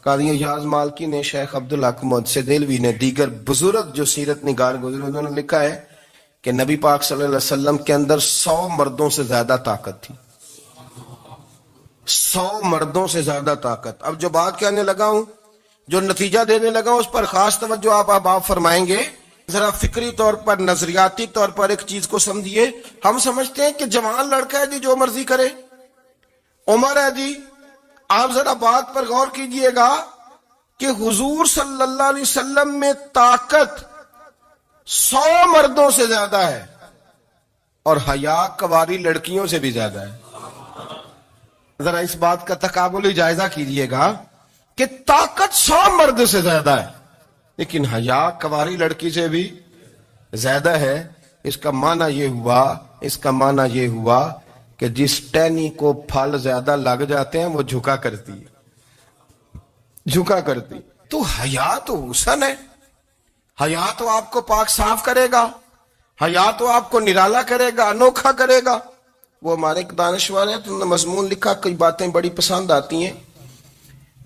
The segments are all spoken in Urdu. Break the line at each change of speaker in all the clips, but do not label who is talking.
قاضی ایاز مالکی نے، شیخ عبدالحق محدث دہلوی نے، دیگر بزرگ جو سیرت نگار گزرے انہوں نے لکھا ہے کہ نبی پاک صلی اللہ علیہ وسلم کے اندر 100 مردوں سے زیادہ طاقت تھی. 100 مردوں سے زیادہ طاقت. اب جو بات کہنے لگا ہوں، جو نتیجہ دینے لگا ہوں، اس پر خاص توجہ آپ فرمائیں گے. ذرا فکری طور پر، نظریاتی طور پر ایک چیز کو سمجھیے. ہم سمجھتے ہیں کہ جوان لڑکا ہے جی جو مرضی کرے، عمر ہے جی. آپ ذرا بات پر غور کیجئے گا کہ حضور صلی اللہ علیہ وسلم میں طاقت 100 مردوں سے زیادہ ہے اور حیا کواری لڑکیوں سے بھی زیادہ ہے. ذرا اس بات کا تقابلی جائزہ کیجئے گا کہ طاقت 100 مرد سے زیادہ ہے لیکن حیا کواری لڑکی سے بھی زیادہ ہے. اس کا معنی یہ ہوا کہ جس ٹہنی کو پھل زیادہ لگ جاتے ہیں وہ جھکا کرتی. تو حیا تو حسن ہے، حیا تو آپ کو پاک صاف کرے گا، حیا تو آپ کو نرالا کرے گا، انوکھا کرے گا. وہ ہمارے ایک دانشور ہیں، انہوں نے مضمون لکھا، کئی باتیں بڑی پسند آتی ہیں.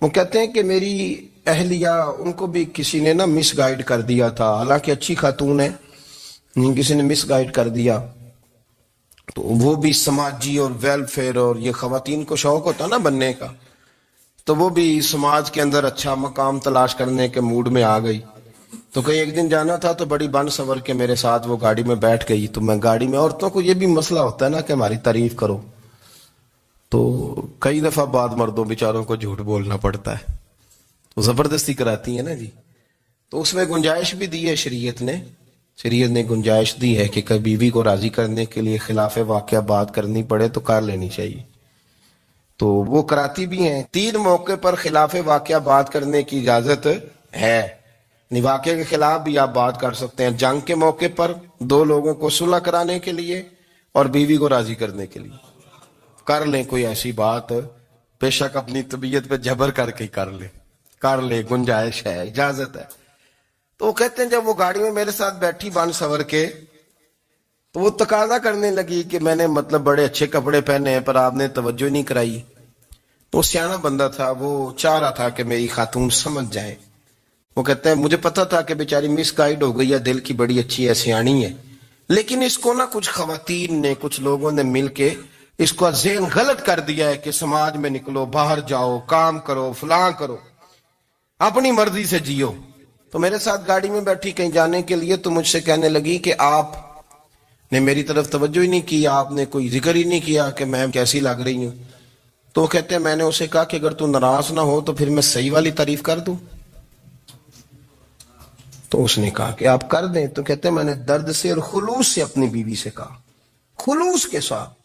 وہ کہتے ہیں کہ میری اہلیہ، ان کو بھی کسی نے مس گائیڈ کر دیا تھا، حالانکہ اچھی خاتون ہے، کسی نے مس گائیڈ کر دیا. تو وہ بھی سماجی اور ویلفیئر، اور یہ خواتین کو شوق ہوتا نا بننے کا، تو وہ بھی سماج کے اندر اچھا مقام تلاش کرنے کے موڈ میں آ گئی. تو کہیں ایک دن جانا تھا تو بڑی بن سنور کے میرے ساتھ وہ گاڑی میں بیٹھ گئی. تو میں گاڑی میں، عورتوں کو یہ بھی مسئلہ ہوتا ہے نا کہ ہماری تعریف کرو، تو کئی دفعہ بعد مردوں بیچاروں کو جھوٹ بولنا پڑتا ہے، تو زبردستی کراتی ہے نا جی. تو اس میں گنجائش بھی دی ہے شریعت نے گنجائش دی ہے کہ کبھی بیوی کو راضی کرنے کے لیے خلاف واقعہ بات کرنی پڑے تو کر لینی چاہیے. تو وہ کراتی بھی ہیں. 3 موقع پر خلاف واقعہ بات کرنے کی اجازت ہے. واقعے کے خلاف بھی آپ بات کر سکتے ہیں، جنگ کے موقع پر 2 لوگوں کو صلح کرانے کے لیے اور بیوی کو راضی کرنے کے لیے کر لیں کوئی ایسی بات، بے شک اپنی طبیعت پہ جبر کر کے کر لے، گنجائش ہے، اجازت ہے. تو وہ کہتے ہیں جب وہ گاڑی میں میرے ساتھ بیٹھی بن سنور کے، تو وہ تقاضا کرنے لگی کہ میں نے بڑے اچھے کپڑے پہنے ہیں پر آپ نے توجہ نہیں کرائی. وہ سیانا بندہ تھا، وہ چاہ رہا تھا کہ میری خاتون سمجھ جائے. وہ کہتے ہیں مجھے پتا تھا کہ بیچاری مس گائیڈ ہو گئی ہے، دل کی بڑی اچھی ہے، سیانی ہے، لیکن اس کو کچھ خواتین نے، کچھ لوگوں نے مل کے اس کو ذہن غلط کر دیا ہے کہ سماج میں نکلو، باہر جاؤ، کام کرو، فلاں کرو، اپنی مرضی سے جیو. تو میرے ساتھ گاڑی میں بیٹھی کہیں جانے کے لیے، تو مجھ سے کہنے لگی کہ آپ نے میری طرف توجہ ہی نہیں کی، آپ نے کوئی ذکر ہی نہیں کیا کہ میں کیسی لگ رہی ہوں. تو کہتے ہیں میں نے اسے کہا کہ اگر تو ناراض نہ ہو تو پھر میں صحیح والی تعریف کر دوں. تو اس نے کہا کہ آپ کر دیں. تو کہتے ہیں میں نے درد سے اور خلوص سے اپنی بیوی سے کہا، خلوص کے ساتھ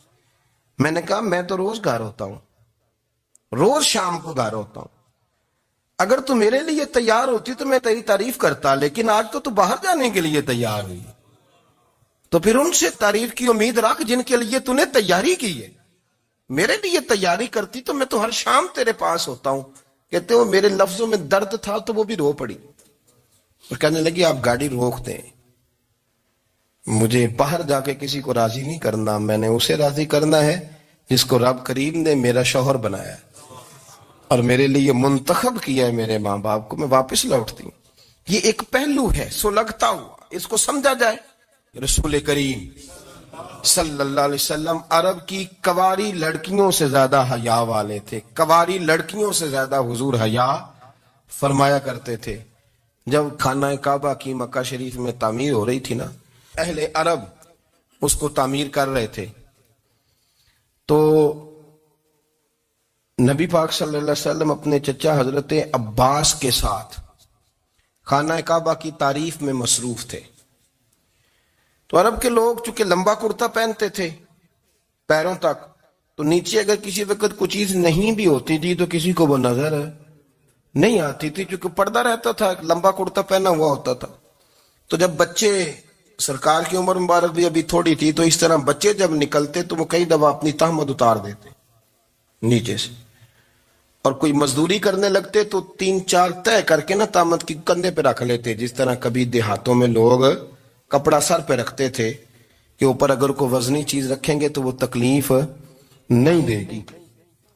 میں نے کہا میں تو روز گھر ہوتا ہوں، روز شام کو گھر ہوتا ہوں، اگر تو میرے لیے تیار ہوتی تو میں تیری تعریف کرتا، لیکن آج تو باہر جانے کے لیے تیار ہوئی، تو پھر ان سے تعریف کی امید رکھ جن کے لیے تو نے تیاری کی ہے. میرے لیے تیاری کرتی تو میں تو ہر شام تیرے پاس ہوتا ہوں. کہتے وہ میرے لفظوں میں درد تھا تو وہ بھی رو پڑی اور کہنے لگی آپ گاڑی روک دیں، مجھے باہر جا کے کسی کو راضی نہیں کرنا، میں نے اسے راضی کرنا ہے جس کو رب کریم نے میرا شوہر بنایا اور میرے لیے منتخب کیا ہے میرے ماں باپ کو. میں واپس لوٹتی ہوں. یہ ایک پہلو ہے سلگتا ہوا، اس کو سمجھا جائے. رسول کریم صلی اللہ علیہ وسلم عرب کی کواری لڑکیوں سے زیادہ حیا والے تھے، کواری لڑکیوں سے زیادہ حضور حیا فرمایا کرتے تھے. جب خانہ کعبہ کی مکہ شریف میں تعمیر ہو رہی تھی نا، اہل عرب اس کو تعمیر کر رہے تھے، تو نبی پاک صلی اللہ علیہ وسلم اپنے چچا حضرت عباس کے ساتھ خانہ کعبہ کی تعریف میں مصروف تھے. تو عرب کے لوگ چونکہ لمبا کرتا پہنتے تھے پیروں تک، تو نیچے اگر کسی وقت کوئی چیز نہیں بھی ہوتی تھی تو کسی کو وہ نظر نہیں آتی تھی، چونکہ پردہ رہتا تھا، لمبا کرتا پہنا ہوا ہوتا تھا. تو جب بچے، سرکار کی عمر مبارک بھی ابھی تھوڑی تھی، تو اس طرح بچے جب نکلتے تو وہ کئی دفعہ اپنی تہمت اتار دیتے نیچے سے، اور کوئی مزدوری کرنے لگتے تو 3-4 طے کر کے تہمت کی کندھے پہ رکھ لیتے. جس طرح کبھی دیہاتوں میں لوگ کپڑا سر پہ رکھتے تھے کہ اوپر اگر کوئی وزنی چیز رکھیں گے تو وہ تکلیف نہیں دے گی.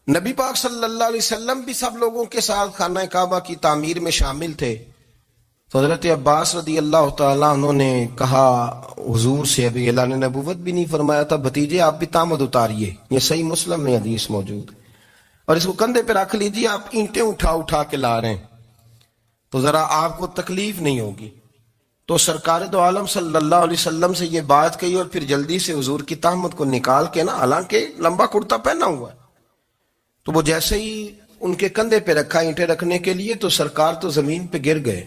نبی پاک صلی اللہ علیہ وسلم بھی سب لوگوں کے ساتھ خانہ کعبہ کی تعمیر میں شامل تھے. تو حضرت عباس رضی اللہ تعالیٰ عنہ نے کہا حضور سے، ابھی اعلان نبوت بھی نہیں فرمایا تھا، بھتیجے آپ بھی تامد اتاریے. یہ صحیح مسلم میں حدیث موجود، اور اس کو کندھے پہ رکھ لیجیے، آپ اینٹیں اٹھا اٹھا کے لا رہے ہیں تو ذرا آپ کو تکلیف نہیں ہوگی. تو سرکار دو عالم صلی اللہ علیہ وسلم سے یہ بات کہی، اور پھر جلدی سے حضور کی تہمت کو نکال کے نا، حالانکہ لمبا کرتا پہنا ہوا ہے، تو وہ جیسے ہی ان کے کندھے پہ رکھا اینٹیں رکھنے کے لیے، تو سرکار تو زمین پہ گر گئے،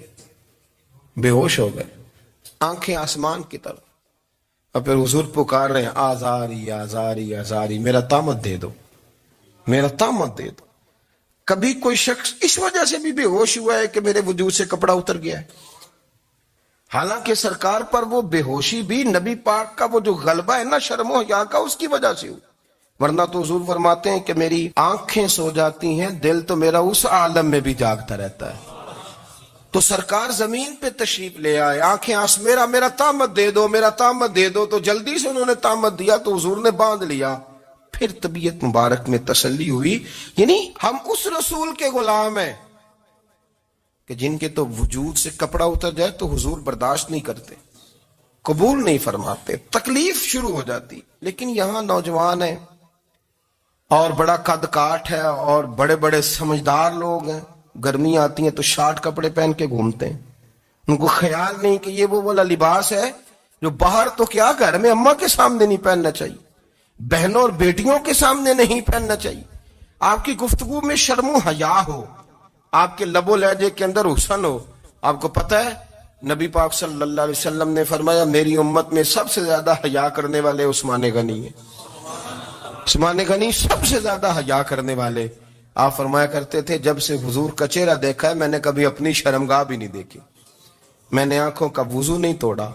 بے ہوش ہو گئے، آنکھیں آسمان کی طرف. اور پھر حضور پکار رہے ہیں، آزاری آزاری آزاری، میرا تامت دے دو، میرا تامت دے دو. کبھی کوئی شخص اس وجہ سے بھی بے ہوش ہوا ہے کہ میرے وجود سے کپڑا اتر گیا ہے؟ حالانکہ سرکار پر وہ بے ہوشی بھی نبی پاک کا وہ جو غلبہ ہے نا شرم و حیا کا، اس کی وجہ سے ہوئی. ورنہ تو حضور فرماتے ہیں کہ میری آنکھیں سو جاتی ہیں، دل تو میرا اس عالم میں بھی جاگتا رہتا ہے. تو سرکار زمین پہ تشریف لے آئے، آنکھیں میرا تامت دے دو، میرا تامت دے دو. تو جلدی سے انہوں نے تامت دیا تو حضور نے باندھ لیا. پھر طبیعت مبارک میں تسلی ہوئی. یعنی ہم اس رسول کے غلام ہیں کہ جن کے تو وجود سے کپڑا اتر جائے تو حضور برداشت نہیں کرتے، قبول نہیں فرماتے، تکلیف شروع ہو جاتی. لیکن یہاں نوجوان ہیں اور بڑا قد کاٹ ہے اور بڑے بڑے سمجھدار لوگ ہیں، گرمی آتی ہیں تو شارٹ کپڑے پہن کے گھومتے ہیں. ان کو خیال نہیں کہ یہ وہ والا لباس ہے جو باہر تو کیا گھر میں اماں کے سامنے نہیں پہننا چاہیے، بہنوں اور بیٹیوں کے سامنے نہیں پہننا چاہیے. آپ کی گفتگو میں شرم و حیا ہو، آپ کے لب و لہجے کے اندر حسن ہو. آپ کو پتہ ہے نبی پاک صلی اللہ علیہ وسلم نے فرمایا میری امت میں سب سے زیادہ حیا کرنے والے عثمان غنی ہیں. عثمان غنی سب سے زیادہ حیا کرنے والے. آپ فرمایا کرتے تھے جب سے حضور کا چہرہ دیکھا ہے میں نے کبھی اپنی شرمگاہ بھی نہیں دیکھی، میں نے آنکھوں کا وضو نہیں توڑا،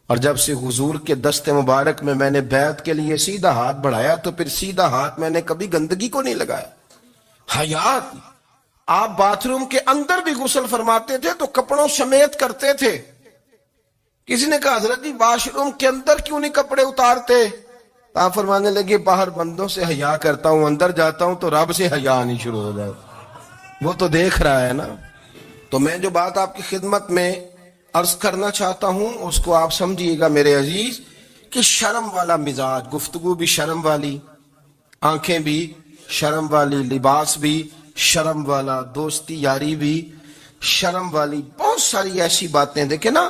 اور جب سے حضور کے دست مبارک میں نے بیعت کے لیے سیدھا ہاتھ بڑھایا تو پھر سیدھا ہاتھ میں نے کبھی گندگی کو نہیں لگایا. حیات. آپ باتھ روم کے اندر بھی غسل فرماتے تھے تو کپڑوں سمیت کرتے تھے. کسی نے کہا حضرت جی واش روم کے اندر کیوں نہیں کپڑے اتارتے؟ آپ فرمانے لگے باہر بندوں سے حیا کرتا ہوں، اندر جاتا ہوں تو رب سے حیا آنی شروع ہو جائے، وہ تو دیکھ رہا ہے نا. تو میں جو بات آپ کی خدمت میں عرض کرنا چاہتا ہوں اس کو آپ سمجھیے گا میرے عزیز، کہ شرم والا مزاج، گفتگو بھی شرم والی، آنکھیں بھی شرم والی، لباس بھی شرم والا، دوستی یاری بھی شرم والی، بہت ساری ایسی باتیں. دیکھیں نا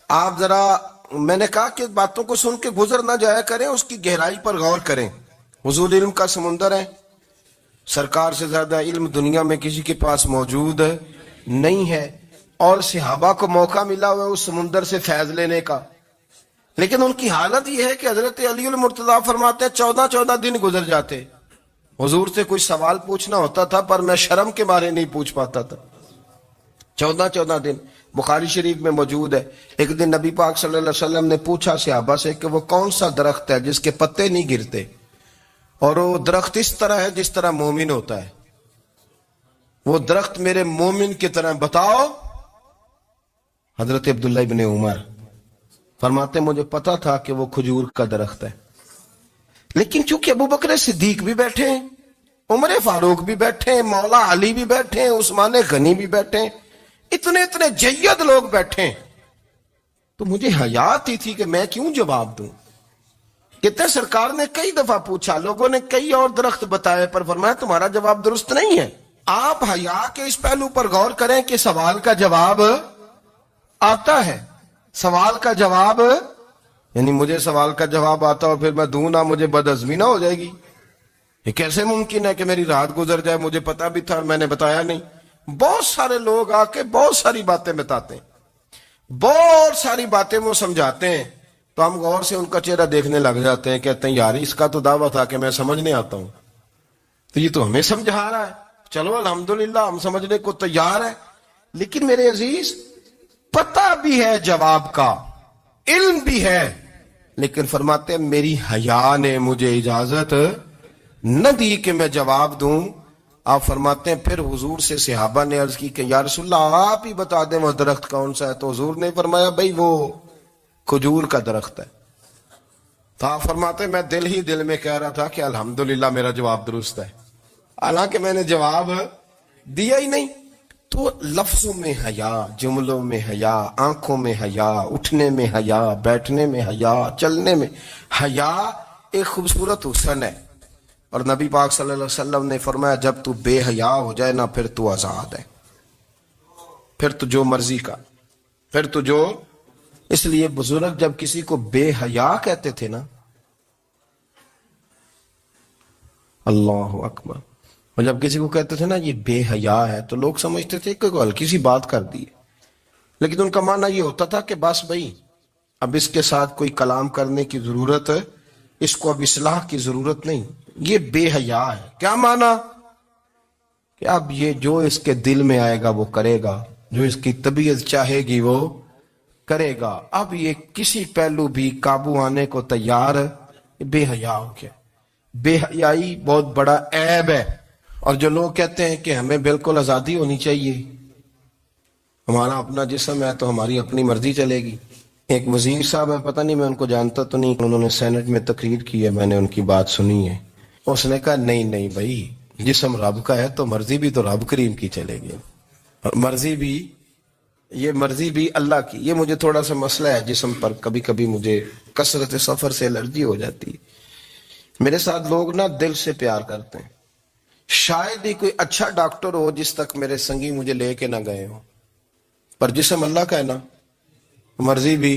آپ ذرا، میں نے کہا کہ باتوں کو سن کے گزر نہ جایا کریں، اس کی گہرائی پر غور کریں. حضور علم کا سمندر ہے، سرکار سے زیادہ علم دنیا میں کسی کے پاس موجود نہیں ہے، اور صحابہ کو موقع ملا ہوا اس سمندر سے فیض لینے کا. لیکن ان کی حالت یہ ہے کہ حضرت علی المرتضیٰ فرماتے ہیں 14 دن گزر جاتے، حضور سے کوئی سوال پوچھنا ہوتا تھا پر میں شرم کے بارے نہیں پوچھ پاتا تھا. 14 دن بخاری شریف میں موجود ہے. ایک دن نبی پاک صلی اللہ علیہ وسلم نے پوچھا صحابہ سے کہ وہ کون سا درخت ہے جس کے پتے نہیں گرتے، اور وہ درخت اس طرح ہے جس طرح مومن ہوتا ہے. وہ درخت میرے مومن کی طرح بتاؤ. حضرت عبداللہ ابن عمر فرماتے مجھے پتا تھا کہ وہ کھجور کا درخت ہے، لیکن چونکہ ابو بکر صدیق بھی بیٹھے ہیں، عمر فاروق بھی بیٹھے ہیں، مولا علی بھی بیٹھے ہیں، عثمان غنی بھی بیٹھے ہیں، اتنے جید لوگ بیٹھے ہیں، تو مجھے حیا آتی تھی کہ میں کیوں جواب دوں. کہتے سرکار نے کئی دفعہ پوچھا، لوگوں نے کئی اور درخت بتائے، پر فرمایا تمہارا جواب درست نہیں ہے. آپ حیا کے اس پہلو پر غور کریں کہ سوال کا جواب آتا ہے. سوال کا جواب، یعنی مجھے سوال کا جواب آتا اور پھر میں دوں نہ، مجھے بدعزمی نہ ہو جائے گی. یہ کیسے ممکن ہے کہ میری رات گزر جائے، مجھے پتا بھی تھا اور میں نے بتایا نہیں. بہت سارے لوگ آ کے بہت ساری باتیں بتاتے ہیں، بہت ساری باتیں وہ سمجھاتے ہیں، تو ہم غور سے ان کا چہرہ دیکھنے لگ جاتے ہیں، کہتے ہیں یار اس کا تو دعویٰ تھا کہ میں سمجھنے آتا ہوں، تو یہ تو ہمیں سمجھا رہا ہے. چلو الحمدللہ ہم سمجھنے کو تیار ہیں. لیکن میرے عزیز پتہ بھی ہے جواب کا، علم بھی ہے، لیکن فرماتے ہیں میری حیا نے مجھے اجازت نہ دی کہ میں جواب دوں. آپ فرماتے ہیں پھر حضور سے صحابہ نے عرض کی کہ یا رسول اللہ آپ ہی بتا دیں وہ درخت کون سا ہے. تو حضور نے فرمایا بھئی وہ کھجور کا درخت ہے. تو آپ فرماتے ہیں میں دل ہی دل میں کہہ رہا تھا کہ الحمدللہ میرا جواب درست ہے. حالانکہ میں نے جواب دیا ہی نہیں. تو لفظوں میں حیا، جملوں میں حیا، آنکھوں میں حیا، اٹھنے میں حیا، بیٹھنے میں حیا، چلنے میں حیا ایک خوبصورت حسن ہے. اور نبی پاک صلی اللہ علیہ وسلم نے فرمایا جب تو بے حیا ہو جائے نا پھر تو آزاد ہے، پھر تو جو مرضی کا، پھر تو جو. اس لیے بزرگ جب کسی کو بے حیا کہتے تھے نا، اللہ اکبر، اور جب کسی کو کہتے تھے نا یہ بے حیا ہے تو لوگ سمجھتے تھے کہ کوئی ہلکی سی بات کر دی، لیکن ان کا معنی یہ ہوتا تھا کہ بس بھائی اب اس کے ساتھ کوئی کلام کرنے کی ضرورت ہے، اس کو اب اصلاح کی ضرورت نہیں، یہ بے حیا ہے. کیا معنی؟ کہ اب یہ جو اس کے دل میں آئے گا وہ کرے گا، جو اس کی طبیعت چاہے گی وہ کرے گا، اب یہ کسی پہلو بھی قابو آنے کو تیار ہے. بے حیا ہو گیا. بے حیائی بہت بڑا عیب ہے. اور جو لوگ کہتے ہیں کہ ہمیں بالکل آزادی ہونی چاہیے، ہمارا اپنا جسم ہے تو ہماری اپنی مرضی چلے گی. ایک وزیر صاحب ہے، پتہ نہیں میں ان کو جانتا تو نہیں، انہوں نے سینٹ میں تقریر کی ہے، میں نے ان کی بات سنی ہے. اس نے کہا نہیں بھائی، جسم رب کا ہے تو مرضی بھی تو رب کریم کی چلے گی، اور مرضی بھی اللہ کی. یہ مجھے تھوڑا سا مسئلہ ہے جسم پر، کبھی کبھی مجھے کثرت سفر سے الرجی ہو جاتی ہے. میرے ساتھ لوگ نا دل سے پیار کرتے ہیں. شاید ہی کوئی اچھا ڈاکٹر ہو جس تک میرے سنگی مجھے لے کے نہ گئے ہوں، پر جسم اللہ کا ہے نا، مرضی بھی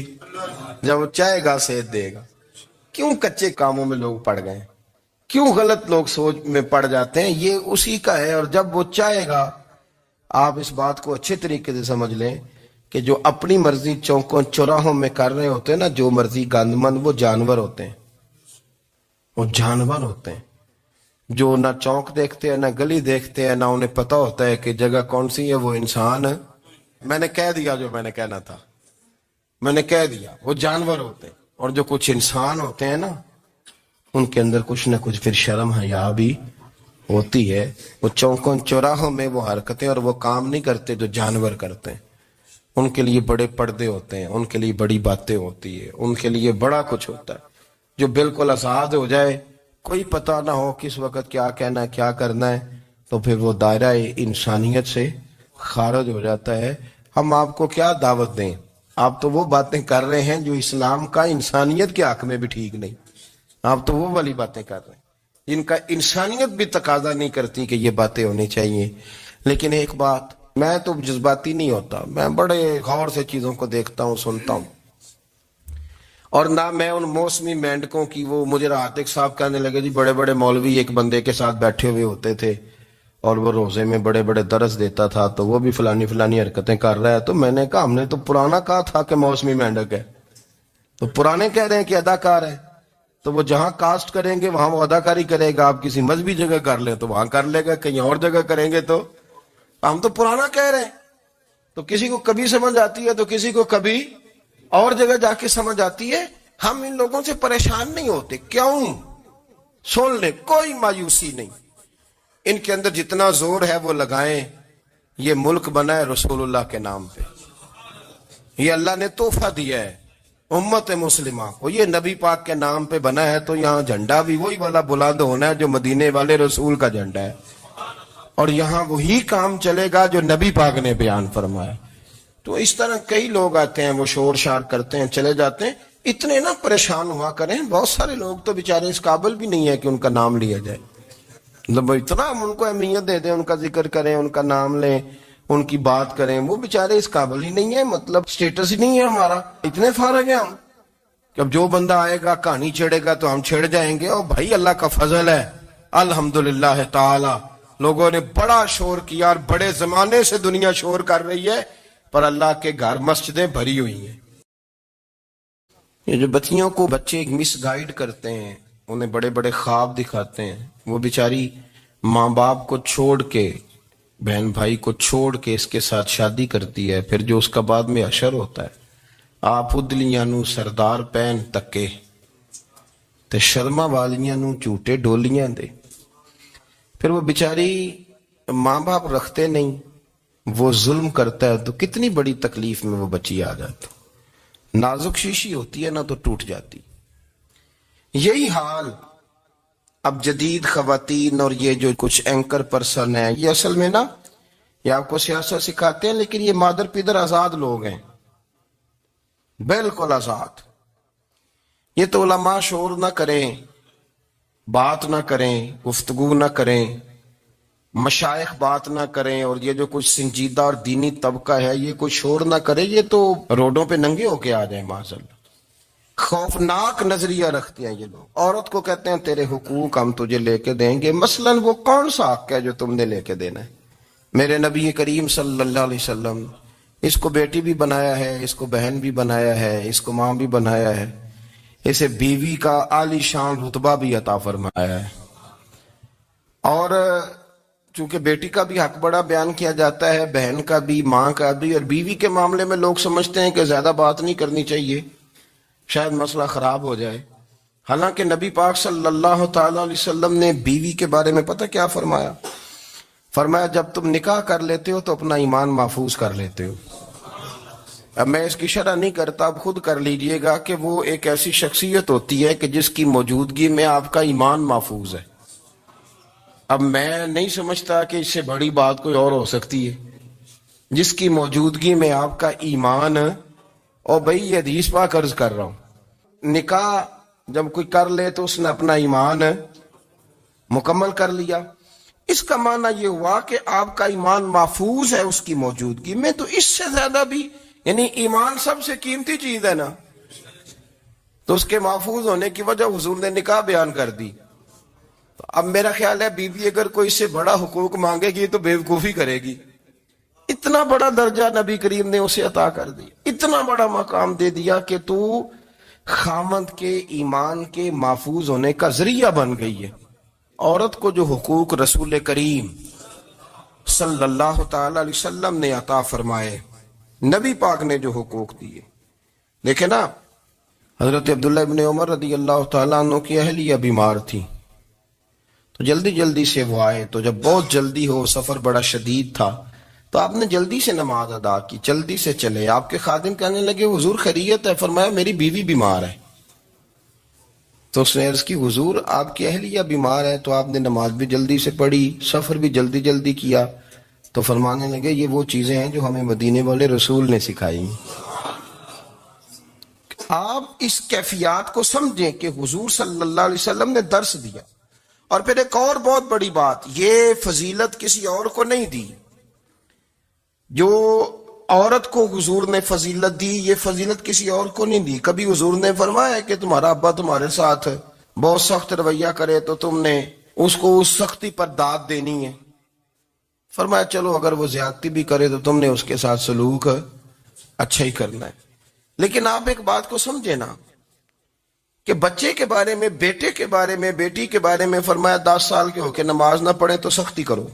جب وہ چاہے گا صحت دے گا. کیوں کچے کاموں میں لوگ پڑ گئے، کیوں غلط لوگ سوچ میں پڑ جاتے ہیں؟ یہ اسی کا ہے. اور جب وہ چاہے گا، آپ اس بات کو اچھے طریقے سے سمجھ لیں کہ جو اپنی مرضی چوکوں چوراہوں میں کر رہے ہوتے ہیں نا، جو مرضی گند مند، وہ جانور ہوتے ہیں. وہ جانور ہوتے ہیں جو نہ چوک دیکھتے ہیں، نہ گلی دیکھتے ہیں، نہ انہیں پتہ ہوتا ہے کہ جگہ کون سی ہے. وہ انسان ہے. میں نے کہہ دیا جو میں نے کہنا تھا، میں نے کہہ دیا. وہ جانور ہوتے ہیں. اور جو کچھ انسان ہوتے ہیں نا، ان کے اندر کچھ نہ کچھ پھر شرم حیا بھی ہوتی ہے. وہ چوکوں چوراہوں میں وہ حرکتیں اور وہ کام نہیں کرتے جو جانور کرتے ہیں. ان کے لیے بڑے پردے ہوتے ہیں، ان کے لیے بڑی باتیں ہوتی ہے، ان کے لیے بڑا کچھ ہوتا ہے. جو بالکل آزاد ہو جائے، کوئی پتہ نہ ہو کس وقت کیا کہنا ہے کیا کرنا ہے، تو پھر وہ دائرہ انسانیت سے خارج ہو جاتا ہے. ہم آپ کو کیا دعوت دیں؟ آپ تو وہ باتیں کر رہے ہیں جو اسلام کا انسانیت کے حق میں بھی ٹھیک نہیں. آپ تو وہ والی باتیں کر رہے ہیں جن کا انسانیت بھی تقاضا نہیں کرتی کہ یہ باتیں ہونی چاہیے. لیکن ایک بات، میں تو جذباتی نہیں ہوتا، میں بڑے غور سے چیزوں کو دیکھتا ہوں، سنتا ہوں. اور نہ میں ان موسمی مینڈکوں کی، وہ مجھے رات ایک صاحب کہنے لگے جی بڑے بڑے مولوی ایک بندے کے ساتھ بیٹھے ہوئے ہوتے تھے اور وہ روزے میں بڑے بڑے درس دیتا تھا تو وہ بھی فلانی حرکتیں کر رہا ہے. تو میں نے کہا ہم نے تو پرانا کہا تھا کہ موسمی مینڈک ہے، تو پرانے کہہ رہے ہیں کہ اداکار ہے. تو وہ جہاں کاسٹ کریں گے وہاں وہ اداکاری کرے گا. آپ کسی مذہبی جگہ کر لیں تو وہاں کر لے گا، کہیں اور جگہ کریں گے تو ہم تو پرانا کہہ رہے ہیں. تو کسی کو کبھی سمجھ آتی ہے تو کسی کو کبھی اور جگہ جا کے سمجھ آتی ہے. ہم ان لوگوں سے پریشان نہیں ہوتے. کیوں؟ سن لیں، کوئی مایوسی نہیں. ان کے اندر جتنا زور ہے وہ لگائیں. یہ ملک بنا ہے رسول اللہ کے نام پہ، یہ اللہ نے تحفہ دیا ہے امت مسلمہ کو. یہ نبی پاک کے نام پہ بنا ہے تو یہاں جھنڈا بھی وہی والا بلند ہونا ہے جو مدینے والے رسول کا جھنڈا ہے، اور یہاں وہی کام چلے گا جو نبی پاک نے بیان فرمایا. تو اس طرح کئی لوگ آتے ہیں، وہ شور شار کرتے ہیں، چلے جاتے ہیں. اتنے نہ پریشان ہوا کریں. بہت سارے لوگ تو بیچارے اس قابل بھی نہیں ہے کہ ان کا نام لیا جائے. مطلب اتنا ہم ان کو اہمیت دے دیں، ان کا ذکر کریں، ان کا نام لیں، ان کی بات کریں، وہ بیچارے اس قابل ہی نہیں ہے. مطلب سٹیٹس ہی نہیں ہے ہمارا. اتنے فارغ ہیں ہم کہ اب جو بندہ آئے گا کہانی چھیڑے گا تو ہم چھیڑ جائیں گے. اور بھائی اللہ کا فضل ہے الحمدللہ تعالی، لوگوں نے بڑا شور کیا اور بڑے زمانے سے دنیا شور کر رہی ہے، پر اللہ کے گھر مسجدیں بھری ہوئی ہیں. یہ جو بچیوں کو بچے مس گائیڈ کرتے ہیں، انہیں بڑے بڑے خواب دکھاتے ہیں، وہ بیچاری ماں باپ کو چھوڑ کے، بہن بھائی کو چھوڑ کے اس کے ساتھ شادی کرتی ہے. پھر جو اس کا بعد میں حشر ہوتا ہے، آپ ادلیاں نو سردار پہن تکے تے شرما والیاں نو جھوٹے ڈولیاں دے. پھر وہ بیچاری ماں باپ رکھتے نہیں، وہ ظلم کرتا ہے تو کتنی بڑی تکلیف میں وہ بچی آ جاتی. نازک شیشی ہوتی ہے نا تو ٹوٹ جاتی. یہی حال اب جدید خواتین اور یہ جو کچھ اینکر پرسن ہیں، یہ اصل میں نا یہ آپ کو سیاست سکھاتے ہیں، لیکن یہ مادر پیدر آزاد لوگ ہیں، بالکل آزاد۔ یہ تو علماء شور نہ کریں، بات نہ کریں، گفتگو نہ کریں، مشائخ بات نہ کریں، اور یہ جو کچھ سنجیدہ اور دینی طبقہ ہے یہ کوئی شور نہ کرے، یہ تو روڈوں پہ ننگے ہو کے آ جائیں معاذاللہ۔ خوفناک نظریہ رکھتے ہیں یہ لوگ۔ عورت کو کہتے ہیں تیرے حقوق ہم تجھے لے کے دیں گے، مثلاً وہ کون سا حق ہے جو تم نے لے کے دینا ہے؟ میرے نبی کریم صلی اللہ علیہ وسلم اس کو بیٹی بھی بنایا ہے، اس کو بہن بھی بنایا ہے، اس کو ماں بھی بنایا ہے، اسے بیوی کا عالی شان رتبہ بھی عطا فرمایا ہے۔ اور چونکہ بیٹی کا بھی حق بڑا بیان کیا جاتا ہے، بہن کا بھی، ماں کا بھی، اور بیوی کے معاملے میں لوگ سمجھتے ہیں کہ زیادہ بات نہیں کرنی چاہیے، شاید مسئلہ خراب ہو جائے۔ حالانکہ نبی پاک صلی اللہ تعالی علیہ وسلم نے بیوی کے بارے میں پتہ کیا فرمایا؟ فرمایا جب تم نکاح کر لیتے ہو تو اپنا ایمان محفوظ کر لیتے ہو۔ اب میں اس کی شرح نہیں کرتا، اب خود کر لیجئے گا کہ وہ ایک ایسی شخصیت ہوتی ہے کہ جس کی موجودگی میں آپ کا ایمان محفوظ ہے۔ اب میں نہیں سمجھتا کہ اس سے بڑی بات کوئی اور ہو سکتی ہے، جس کی موجودگی میں آپ کا ایمان، اور بھئی یہ حدیث پاک عرض کر رہا ہوں، نکاح جب کوئی کر لے تو اس نے اپنا ایمان مکمل کر لیا۔ اس کا معنی یہ ہوا کہ آپ کا ایمان محفوظ ہے اس کی موجودگی میں، تو اس سے زیادہ بھی، یعنی ایمان سب سے قیمتی چیز ہے نا، تو اس کے محفوظ ہونے کی وجہ حضور نے نکاح بیان کر دی۔ تو اب میرا خیال ہے بیوی اگر کوئی اس سے بڑا حقوق مانگے گی تو بیوقوفی کرے گی۔ اتنا بڑا درجہ نبی کریم نے اسے عطا کر دیا، اتنا بڑا مقام دے دیا کہ تو خامند کے ایمان کے محفوظ ہونے کا ذریعہ بن گئی ہے۔ عورت کو جو حقوق رسول کریم صلی اللہ تعالی علیہ وسلم نے عطا فرمائے، نبی پاک نے جو حقوق دیے، دیکھیں نا، حضرت عبداللہ ابن عمر رضی اللہ تعالیٰ عنہ کی اہلیہ بیمار تھی، تو جلدی جلدی سے وہ آئے، تو جب بہت جلدی ہو، سفر بڑا شدید تھا، تو آپ نے جلدی سے نماز ادا کی، جلدی سے چلے۔ آپ کے خادم کہنے لگے حضور خیریت ہے؟ فرمایا میری بیوی بیمار ہے۔ تو اس نے عرض کی حضور آپ کی اہلیہ بیمار ہے، تو آپ نے نماز بھی جلدی سے پڑھی، سفر بھی جلدی جلدی کیا۔ تو فرمانے لگے یہ وہ چیزیں ہیں جو ہمیں مدینے والے رسول نے سکھائی۔ آپ اس کیفیات کو سمجھیں کہ حضور صلی اللہ علیہ وسلم نے درس دیا۔ اور پھر ایک اور بہت بڑی بات، یہ فضیلت کسی اور کو نہیں دی، جو عورت کو حضور نے فضیلت دی، یہ فضیلت کسی اور کو نہیں دی۔ کبھی حضور نے فرمایا کہ تمہارا ابا تمہارے ساتھ بہت سخت رویہ کرے تو تم نے اس کو اس سختی پر داد دینی ہے؟ فرمایا چلو اگر وہ زیادتی بھی کرے تو تم نے اس کے ساتھ سلوک اچھا ہی کرنا ہے۔ لیکن آپ ایک بات کو سمجھے نا کہ بچے کے بارے میں، بیٹے کے بارے میں، بیٹی کے بارے میں فرمایا 10 سال کے ہو کے نماز نہ پڑھے تو سختی کرو،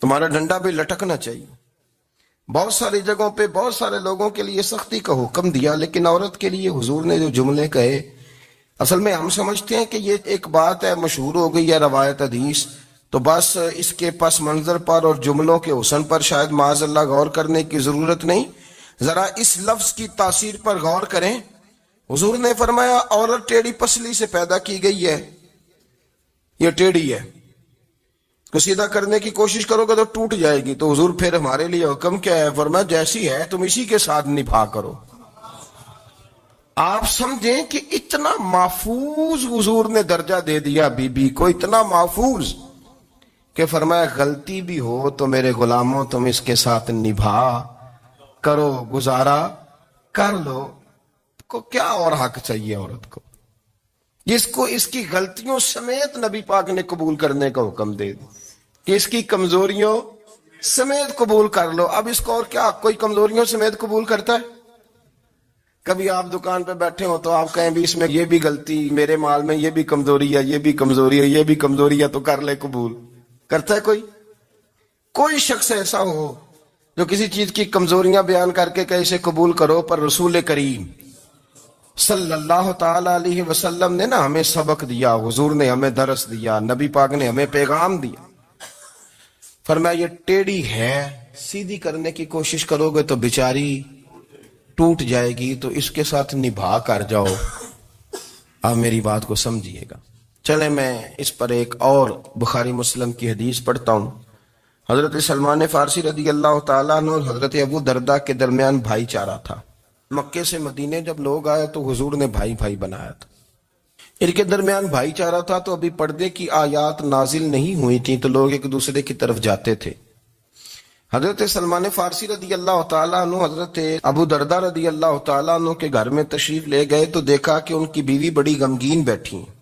تمہارا ڈنڈا بھی لٹکنا چاہیے۔ بہت ساری جگہوں پہ بہت سارے لوگوں کے لیے سختی کا حکم دیا، لیکن عورت کے لیے حضور نے جو جملے کہے، اصل میں ہم سمجھتے ہیں کہ یہ ایک بات ہے، مشہور ہو گئی ہے روایت حدیث، تو بس اس کے پس منظر پر اور جملوں کے حسن پر شاید معاذ اللہ غور کرنے کی ضرورت نہیں۔ ذرا اس لفظ کی تاثیر پر غور کریں۔ حضور نے فرمایا عورت ٹیڑھی پسلی سے پیدا کی گئی ہے، یہ ٹیڑھی ہے، کو سیدھا کرنے کی کوشش کرو گے تو ٹوٹ جائے گی۔ تو حضور پھر ہمارے لیے حکم کیا ہے؟ فرمایا جیسی ہے تم اسی کے ساتھ نبھا کرو۔ آپ سمجھیں کہ اتنا محفوظ حضور نے درجہ دے دیا بی بی کو، اتنا محفوظ کہ فرمایا غلطی بھی ہو تو میرے غلاموں تم اس کے ساتھ نبھا کرو، گزارا کر لو۔ کو کیا اور حق چاہیے عورت کو، جس کو اس کی غلطیوں سمیت نبی پاک نے قبول کرنے کا حکم دے دی کہ اس کی کمزوریوں سمیت قبول کر لو۔ اب اس کو اور کیا کوئی کمزوریوں سمیت قبول کرتا ہے؟ کبھی آپ دکان پہ بیٹھے ہو تو آپ کہیں بھی اس میں یہ بھی غلطی، میرے مال میں یہ بھی کمزوری ہے، یہ بھی کمزوری ہے، یہ بھی کمزوری ہے، تو کر لے قبول؟ کرتا ہے کوئی؟ کوئی شخص ایسا ہو جو کسی چیز کی کمزوریاں بیان کر کے کہ اسے قبول کرو؟ پر رسول کریم صلی اللہ تعالی علیہ وسلم نے نا ہمیں سبق دیا، حضور نے ہمیں درس دیا، نبی پاک نے ہمیں پیغام دیا۔ فرمایا یہ ٹیڑھی ہے، سیدھی کرنے کی کوشش کرو گے تو بیچاری ٹوٹ جائے گی، تو اس کے ساتھ نبھا کر جاؤ۔ آپ میری بات کو سمجھیے گا۔ چلے میں اس پر ایک اور بخاری مسلم کی حدیث پڑھتا ہوں۔ حضرت سلمان فارسی رضی اللہ تعالیٰ عنہ اور حضرت ابو درداء کے درمیان بھائی چارہ تھا۔ مکے سے مدینے جب لوگ آئے تو حضور نے بھائی بھائی بنایا تھا، ان کے درمیان بھائی چارہ تھا، تو ابھی پردے کی آیات نازل نہیں ہوئی تھیں تو لوگ ایک دوسرے کی طرف جاتے تھے۔ حضرت سلمان فارسی رضی اللہ تعالیٰ عنہ حضرت ابو درداء رضی اللہ تعالیٰ عنہ کے گھر میں تشریف لے گئے تو دیکھا کہ ان کی بیوی بڑی غمگین بیٹھی ہیں۔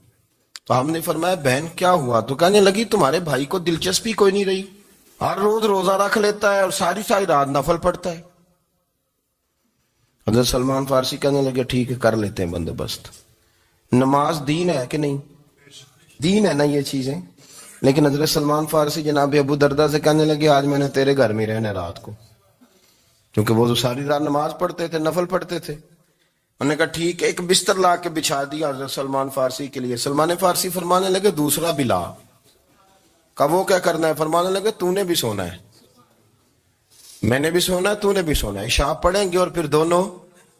تو ہم نے فرمایا بہن کیا ہوا؟ تو کہنے لگی تمہارے بھائی کو دلچسپی کوئی نہیں رہی، ہر روز روزہ رکھ لیتا ہے اور ساری ساری رات نفل پڑھتا ہے۔ حضرت سلمان فارسی کہنے لگے ٹھیک ہے کر لیتے ہیں بندوبست۔ نماز دین ہے کہ نہیں؟ دین ہے نا یہ چیزیں۔ لیکن حضرت سلمان فارسی جناب ابو درداء سے کہنے لگے آج میں نے تیرے گھر میں رہنا رات کو، کیونکہ وہ تو ساری رات نماز پڑھتے تھے، نفل پڑھتے تھے۔ انہوں نے کہا ٹھیک ہے، ایک بستر لا کے بچھا دیا حضرت سلمان فارسی کے لیے۔ سلمان فارسی فرمانے لگے دوسرا بھی لا۔ کہا وہ کیا کرنا ہے؟ فرمانے لگے تو نے بھی سونا ہے، میں نے بھی سونا ہے، تو نے بھی سونا ہے، عشاء پڑھیں گے اور پھر دونوں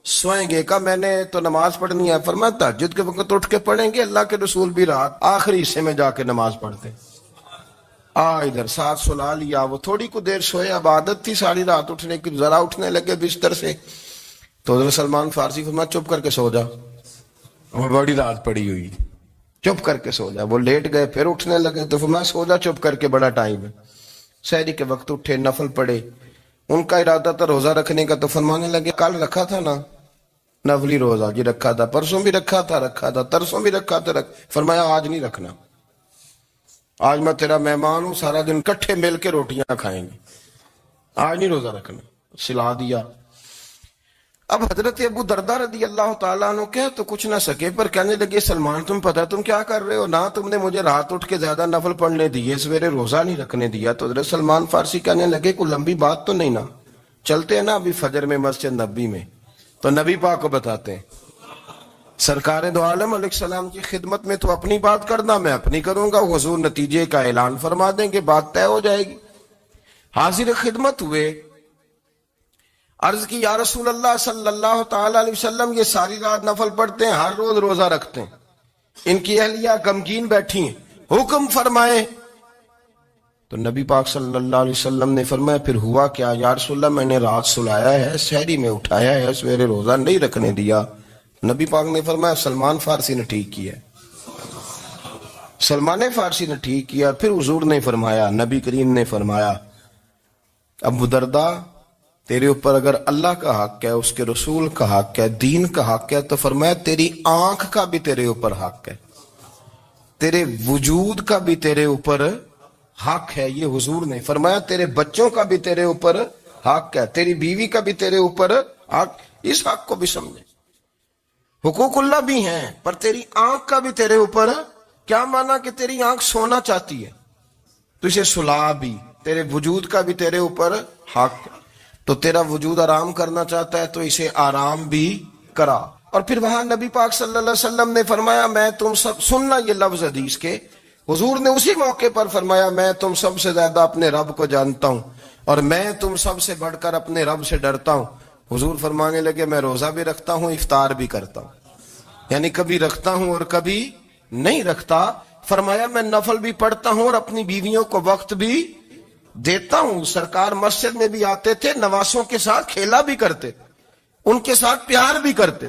سوئیں گے۔ کہا میں نے تو نماز پڑھنی ہے۔ فرمایا تہجد کے وقت اٹھ کے پڑھیں گے، اللہ کے رسول بھی رات آخری حصے میں جا کے نماز پڑھتے۔ ادھر ساتھ سلا لیا، وہ تھوڑی کو دیر سوئے، اب عادت تھی ساری رات اٹھنے کی، ذرا اٹھنے لگے بستر سے تو حضرت سلمان فارسی فرمایا چپ کر کے سو جا، اور بڑی رات پڑی ہوئی، چپ کر کے سو جا۔ وہ لیٹ گئے، پھر اٹھنے لگے تو فرمایا سو جا چپ کر کے، بڑا ٹائم ہے۔ سحری کے وقت اٹھے، نفل پڑھے، ان کا ارادہ تھا روزہ رکھنے کا، تو فرمانے لگے کل رکھا تھا نا نفلی روزہ؟ جی رکھا تھا، پرسوں بھی رکھا تھا، ترسوں بھی رکھا تھا۔ فرمایا آج نہیں رکھنا، آج میں تیرا مہمان ہوں، سارا دن کٹھے مل کے روٹیاں کھائیں گے، آج نہیں روزہ رکھنا۔ سلا دیا۔ اب حضرت ابو درداء رضی اللہ تعالیٰ عنہ کہہ تو کچھ نہ سکے، پر کہنے لگے سلمان تم پتہ تم کیا کر رہے ہو، نہ تم نے مجھے رات اٹھ کے زیادہ نفل پڑھنے دیے، سویرے روزہ نہیں رکھنے دیا۔ تو حضرت سلمان فارسی کہنے لگے کوئی لمبی بات تو نہیں نا، چلتے ہیں نا ابھی فجر میں مسجد نبی میں، تو نبی پاک کو بتاتے ہیں۔ سرکار دو عالم علیہ السلام کی خدمت میں تو اپنی بات کرنا، میں اپنی کروں گا، حضور نتیجے کا اعلان فرما دیں گے، بات طے ہو جائے گی۔ حاضر خدمت ہوئے، عرض کی یا رسول اللہ صلی اللہ تعالی علیہ وسلم یہ ساری رات نفل پڑھتے ہیں، ہر روز روزہ رکھتے ہیں، ان کی اہلیہ غمگین بیٹھی ہیں، حکم فرمائیں۔ تو نبی پاک صلی اللہ علیہ وسلم نے فرمایا پھر ہوا کیا؟ یا رسول اللہ میں نے رات سلایا ہے، سحری میں اٹھایا ہے، سویرے روزہ نہیں رکھنے دیا۔ نبی پاک نے فرمایا سلمان فارسی نے ٹھیک کیا، سلمان فارسی نے ٹھیک کیا۔ پھر حضور نے فرمایا، نبی کریم نے فرمایا ابو درداء تیرے اوپر اگر اللہ کا حق ہے، اس کے رسول کا حق ہے، دین کا حق ہے، تو فرمایا تیری آنکھ کا بھی تیرے اوپر حق ہے، تیرے وجود کا بھی تیرے اوپر حق ہے۔ یہ حضور نے فرمایا تیرے بچوں کا بھی تیرے اوپر حق ہے، تیری بیوی کا بھی تیرے اوپر حق۔ اس حق کو بھی سمجھے، حقوق اللہ بھی ہیں، پر تیری آنکھ کا بھی تیرے اوپر، کیا مانا کہ تیری آنکھ سونا چاہتی ہے تو اسے سلا بھی، تیرے وجود کا بھی تیرے اوپر حق، تو تیرا وجود آرام کرنا چاہتا ہے تو اسے آرام بھی کرا۔ اور پھر وہاں نبی پاک صلی اللہ علیہ وسلم نے فرمایا میں تم سب، سننا یہ لفظ حدیث کے، حضور نے اسی موقع پر فرمایا میں تم سب سے زیادہ اپنے رب کو جانتا ہوں اور میں تم سب سے بڑھ کر اپنے رب سے ڈرتا ہوں۔ حضور فرمانے لگے میں روزہ بھی رکھتا ہوں، افطار بھی کرتا ہوں، یعنی کبھی رکھتا ہوں اور کبھی نہیں رکھتا۔ فرمایا میں نفل بھی پڑھتا ہوں اور اپنی بیویوں کو وقت بھی دیتا ہوں۔ سرکار مسجد میں بھی آتے تھے، نواسوں کے ساتھ کھیلا بھی کرتے، ان کے ساتھ پیار بھی کرتے۔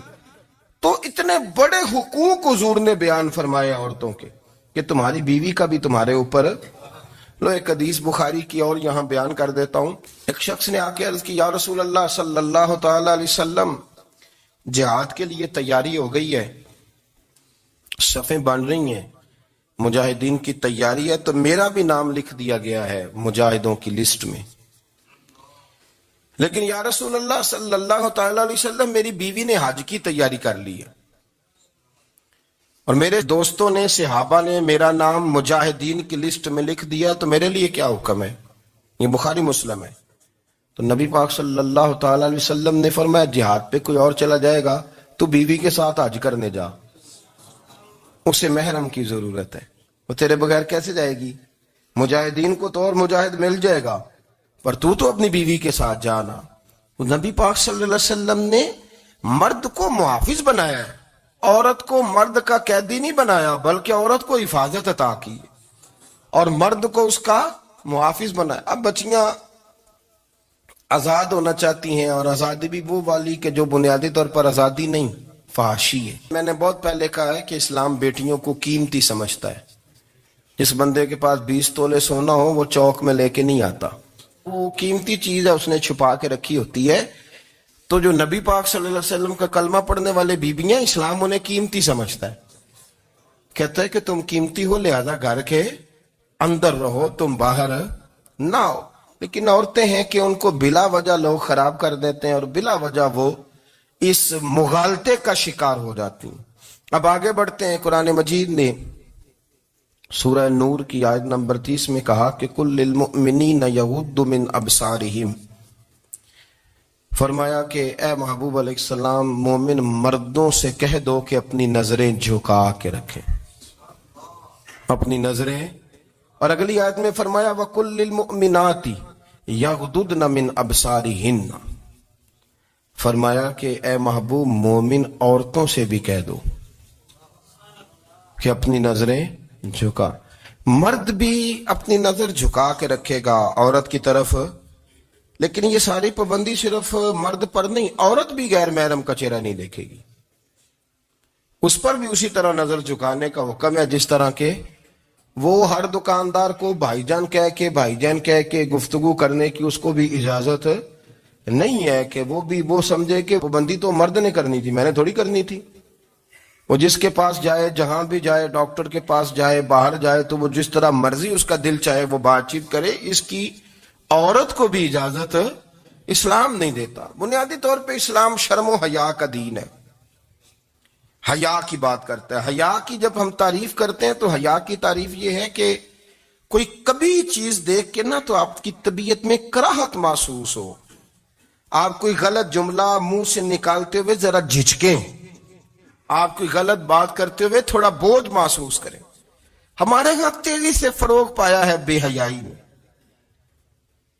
تو اتنے بڑے حقوق حضور نے بیان فرمائے عورتوں کے کہ تمہاری بیوی کا بھی تمہارے اوپر۔ لو ایک حدیث بخاری کی اور یہاں بیان کر دیتا ہوں۔ ایک شخص نے آ کے عرض کی یا رسول اللہ صلی اللہ تعالی علیہ وسلم جہاد کے لیے تیاری ہو گئی ہے، صفیں بن رہی ہیں، مجاہدین کی تیاری ہے، تو میرا بھی نام لکھ دیا گیا ہے مجاہدوں کی لسٹ میں، لیکن یا رسول اللہ صلی اللہ تعالی علیہ وسلم میری بیوی نے حج کی تیاری کر لی ہے اور میرے دوستوں نے، صحابہ نے میرا نام مجاہدین کی لسٹ میں لکھ دیا، تو میرے لیے کیا حکم ہے؟ یہ بخاری مسلم ہے۔ تو نبی پاک صلی اللہ تعالی علیہ وسلم نے فرمایا جہاد پہ کوئی اور چلا جائے گا تو بیوی کے ساتھ حج کرنے جا، اسے محرم کی ضرورت ہے، وہ تیرے بغیر کیسے جائے گی؟ مجاہدین کو تو اور مجاہد مل جائے گا، پر تو اپنی بیوی کے ساتھ جانا۔ نبی پاک صلی اللہ علیہ وسلم نے مرد کو محافظ بنایا ہے، عورت کو مرد کا قیدی نہیں بنایا بلکہ عورت کو حفاظت عطا کی اور مرد کو اس کا محافظ بنایا. اب بچیاں آزاد ہونا چاہتی ہیں اور آزادی بھی وہ والی کہ جو بنیادی طور پر آزادی نہیں فحاشی ہے. میں نے بہت پہلے کہا ہے کہ اسلام بیٹیوں کو قیمتی سمجھتا ہے. جس بندے کے پاس 20 تولے سونا ہو وہ چوک میں لے کے نہیں آتا, وہ قیمتی چیز ہے, اس نے چھپا کے رکھی ہوتی ہے. تو جو نبی پاک صلی اللہ علیہ وسلم کا کلمہ پڑھنے والے بیویاں, اسلام انہیں قیمتی سمجھتا ہے. کہتا ہے کہ تم قیمتی ہو لہذا گھر کے اندر رہو, تم باہر نہ ہو. لیکن عورتیں ہیں کہ ان کو بلا وجہ لوگ خراب کر دیتے ہیں اور بلا وجہ وہ اس مغالطے کا شکار ہو جاتی ہیں. اب آگے بڑھتے ہیں. قرآن مجید نے سورہ نور کی آیت نمبر 30 میں کہا کہ کل للمؤمنین یغضوا من ابصارہم, فرمایا کہ اے محبوب علیہ السلام مومن مردوں سے کہہ دو کہ اپنی نظریں جھکا کے رکھیں, اپنی نظریں. اور اگلی آیت میں فرمایا وَقُلْ لِلْمُؤْمِنَاتِ يَغْضُضْنَ مِنْ أَبْصَارِهِنَّ, فرمایا کہ اے محبوب مومن عورتوں سے بھی کہہ دو کہ اپنی نظریں جھکا. مرد بھی اپنی نظر جھکا کے رکھے گا عورت کی طرف, لیکن یہ ساری پابندی صرف مرد پر نہیں, عورت بھی غیر محرم کا چہرہ نہیں دیکھے گی, اس پر بھی اسی طرح نظر جھکانے کا حکم ہے جس طرح کے وہ ہر دکاندار کو بھائی جان کہہ کے گفتگو کرنے کی اس کو بھی اجازت نہیں ہے کہ وہ سمجھے کہ پابندی تو مرد نے کرنی تھی, میں نے تھوڑی کرنی تھی. وہ جس کے پاس جائے, جہاں بھی جائے, ڈاکٹر کے پاس جائے, باہر جائے, تو وہ جس طرح مرضی اس کا دل چاہے وہ بات چیت کرے, اس کی عورت کو بھی اجازت اسلام نہیں دیتا. بنیادی طور پہ اسلام شرم و حیا کا دین ہے, حیا کی بات کرتا ہے. حیا کی جب ہم تعریف کرتے ہیں تو حیا کی تعریف یہ ہے کہ کوئی کبھی چیز دیکھ کے نہ تو آپ کی طبیعت میں کراہت محسوس ہو, آپ کوئی غلط جملہ منہ سے نکالتے ہوئے ذرا جھجکیں, آپ کوئی غلط بات کرتے ہوئے تھوڑا بوجھ محسوس کریں. ہمارے ہاں تیزی سے فروغ پایا ہے بے حیائی میں.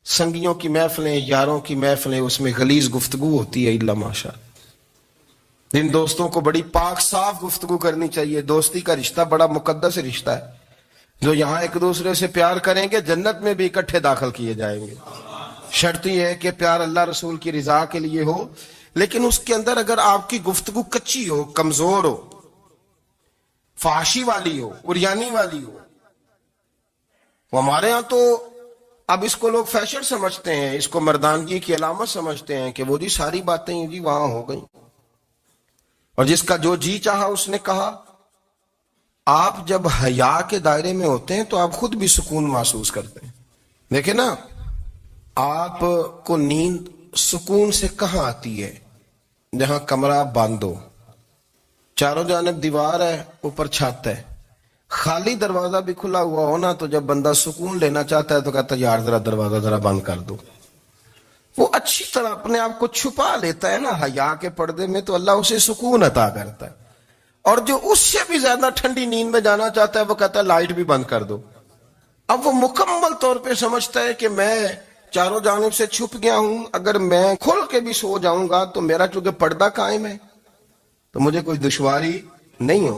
سنگیوں کی محفلیں, یاروں کی محفلیں, اس میں غلیظ گفتگو ہوتی ہے. الا ماشاء اللہ, ان دوستوں کو بڑی پاک صاف گفتگو کرنی چاہیے. دوستی کا رشتہ بڑا مقدس رشتہ ہے. جو یہاں ایک دوسرے سے پیار کریں گے جنت میں بھی اکٹھے داخل کیے جائیں گے. شرط یہ ہے کہ پیار اللہ رسول کی رضا کے لیے ہو, لیکن اس کے اندر اگر آپ کی گفتگو کچی ہو, کمزور ہو, فحاشی والی ہو, عریانی والی ہو. وہ ہمارے ہاں تو اب اس کو لوگ فیشن سمجھتے ہیں, اس کو مردانگی کی علامت سمجھتے ہیں کہ وہ جی ساری باتیں جی وہاں ہو گئیں اور جس کا جو جی چاہا اس نے کہا. آپ جب حیا کے دائرے میں ہوتے ہیں تو آپ خود بھی سکون محسوس کرتے ہیں. دیکھیں نا, آپ کو نیند سکون سے کہاں آتی ہے؟ جہاں کمرہ بند ہو, چاروں جانب دیوار ہے, اوپر چھت ہے, خالی دروازہ بھی کھلا ہوا ہونا تو جب بندہ سکون لینا چاہتا ہے تو کہتا ہے یار ذرا دروازہ ذرا بند کر دو. وہ اچھی طرح اپنے آپ کو چھپا لیتا ہے نا حیا کے پردے میں, تو اللہ اسے سکون عطا کرتا ہے. اور جو اس سے بھی زیادہ ٹھنڈی نیند میں جانا چاہتا ہے وہ کہتا ہے لائٹ بھی بند کر دو. اب وہ مکمل طور پہ سمجھتا ہے کہ میں چاروں جانب سے چھپ گیا ہوں, اگر میں کھل کے بھی سو جاؤں گا تو میرا چونکہ پردہ قائم ہے تو مجھے کوئی دشواری نہیں ہو.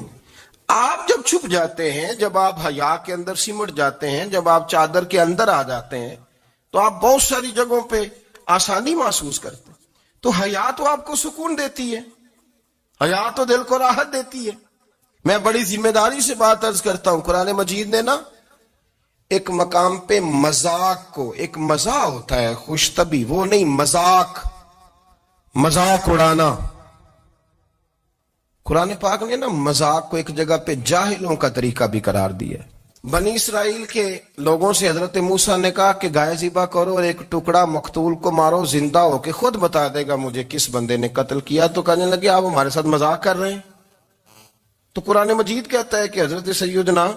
آپ جب چھپ جاتے ہیں, جب آپ حیا کے اندر سمٹ جاتے ہیں, جب آپ چادر کے اندر آ جاتے ہیں تو آپ بہت ساری جگہوں پہ آسانی محسوس کرتے ہیں. تو حیا تو آپ کو سکون دیتی ہے, حیا تو دل کو راحت دیتی ہے. میں بڑی ذمہ داری سے بات عرض کرتا ہوں, قرآن مجید نے نا ایک مقام پہ مذاق کو, ایک مزاح ہوتا ہے خوش طبی, وہ نہیں مذاق, مذاق اڑانا. قرآن پاک نے نا مذاق کو ایک جگہ پہ جاہلوں کا طریقہ بھی قرار دیا ہے. بنی اسرائیل کے لوگوں سے حضرت موسیٰ نے کہا کہ گائے ذبح کرو اور ایک ٹکڑا مقتول کو مارو, زندہ ہو کے خود بتا دے گا مجھے کس بندے نے قتل کیا. تو کہنے لگے آپ ہمارے ساتھ مذاق کر رہے ہیں. تو قرآن مجید کہتا ہے کہ حضرت سیدنا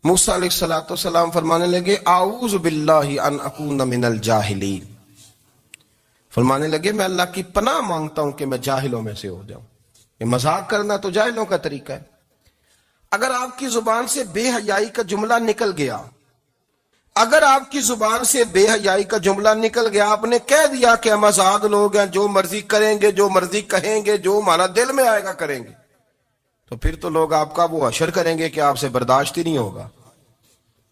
موسیٰ علیہ السلام فرمانے لگے اعوذ باللہ ان اکون من الجاہلین, فرمانے لگے میں اللہ کی پناہ مانگتا ہوں کہ میں جاہلوں میں سے ہو جاؤں. یہ مذاق کرنا تو جاہلوں کا طریقہ ہے. اگر آپ کی زبان سے بے حیائی کا جملہ نکل گیا, اگر آپ کی زبان سے بے حیائی کا جملہ نکل گیا, آپ نے کہہ دیا کہ ہم آزاد لوگ ہیں, جو مرضی کریں گے, جو مرضی کہیں گے, جو ہمارا دل میں آئے گا کریں گے, تو پھر تو لوگ آپ کا وہ حشر کریں گے کہ آپ سے برداشت ہی نہیں ہوگا.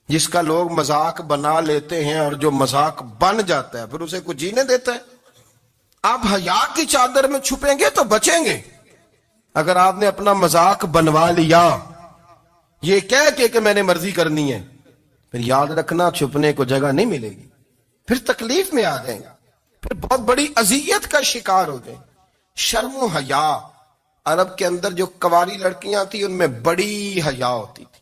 جس کا لوگ مذاق بنا لیتے ہیں اور جو مذاق بن جاتا ہے پھر اسے کچھ جینے دیتا ہے. آپ حیا کی چادر میں چھپیں گے تو بچیں گے. اگر آپ نے اپنا مذاق بنوا لیا یہ کہہ کے کہ میں نے مرضی کرنی ہے، پھر یاد رکھنا چھپنے کو جگہ نہیں ملے گی، پھر تکلیف میں آ جائیں گے، پھر بہت بڑی اذیت کا شکار ہو جائیں. شرم و حیا، عرب کے اندر جو کنواری لڑکیاں تھیں ان میں بڑی حیا ہوتی تھی.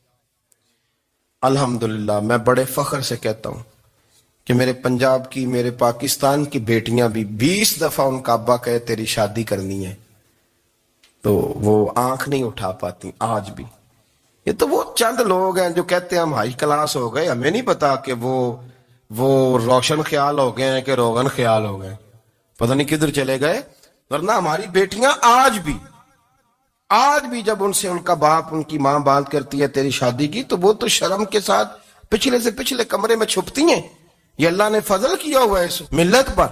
الحمدللہ میں بڑے فخر سے کہتا ہوں کہ میرے پنجاب کی، میرے پاکستان کی بیٹیاں بھی 20 دفعہ ان کا ابا کہے تیری شادی کرنی ہے تو وہ آنکھ نہیں اٹھا پاتی آج بھی. یہ تو وہ چند لوگ ہیں جو کہتے ہیں ہم ہائی کلاس ہو گئے، ہمیں نہیں پتا کہ وہ روشن خیال ہو گئے ہیں کہ روغن خیال ہو گئے، پتہ نہیں کدھر چلے گئے. ورنہ ہماری بیٹیاں آج بھی جب ان سے ان کا باپ، ان کی ماں بات کرتی ہے تیری شادی کی تو وہ تو شرم کے ساتھ پچھلے سے پچھلے کمرے میں چھپتی ہیں. یہ اللہ نے فضل کیا ہوا ہے اس ملت پر.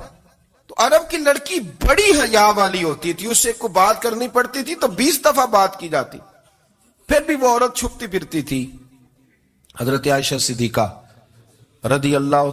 تو عرب کی لڑکی بڑی حیا والی ہوتی تھی، اس سے کوئی بات کرنی پڑتی تھی تو 20 دفعہ بات کی جاتی، پھر بھی وہ عورت چھپتی پھرتی تھی. حضرت عائشہ صدیقہ رضی اللہ